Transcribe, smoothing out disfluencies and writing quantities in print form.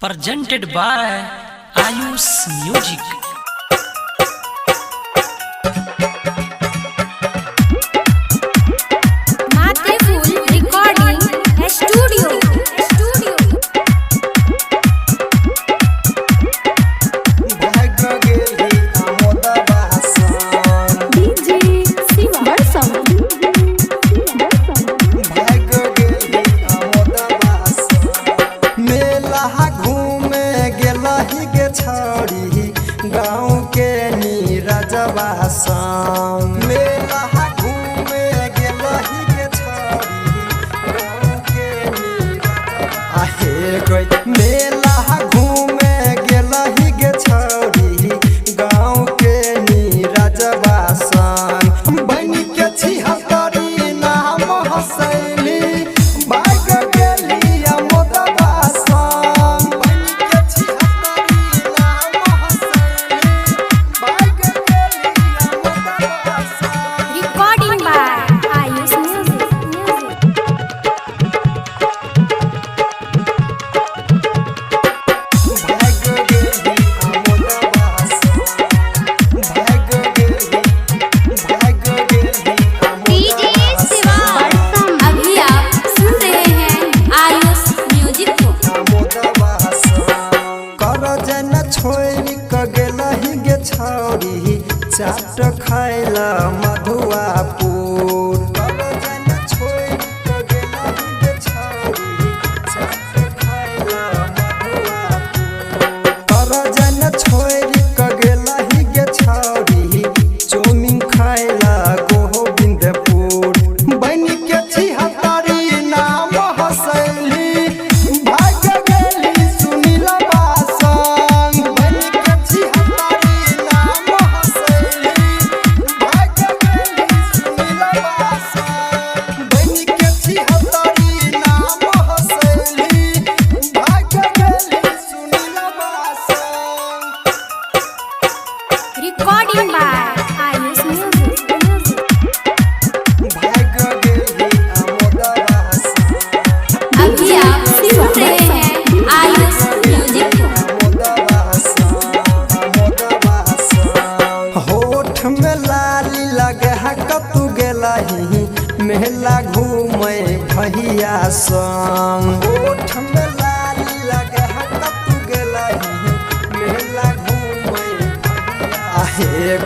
presented by Ayush Music. MaaTreeful recording studio. गाँव के नीरजवा संग मेला घूमे गेलही के छड़ी गाँव के नीरजवा आहे गई मेला घूमे गेलही के छड़ी गाँव के नीरजवा संग बन के छिहत्तरी नाम हसैली भाग गेली अमोदवा संग बन के छिहत्तरी नाम Recording by Ayush Music. अभी आप सुन रहे हैं आयुष म्यूजिक को। करजन छोड़ क गेलही गे छौरी चाट खाइला मधुआपुर करजन छोड़ क गेलही गे छौरी चाट खाइला मधुआपुर करजन छोड़ क गेलही गे छौरी चौमिन खाइला गोविंदपुर बन के छिहत्तरी नाम हसैली भाग गेली सुनील बासन बन के छिहत्तरी नाम हसैली भाग गेली सुनील बासन बन के छिहत्तरी नाम हसैली भाग गेली सुनील बासन। Recording by Ayush Music. भाग गेली अमोदवा अभी आप सुन रहे हैं आयुष म्यूजिक को। होठ में लाली लगे कतु गेलही मेला घूमे भैया संग होठ में लाली लगे कतु गेलही मेला घूमे भैया आहे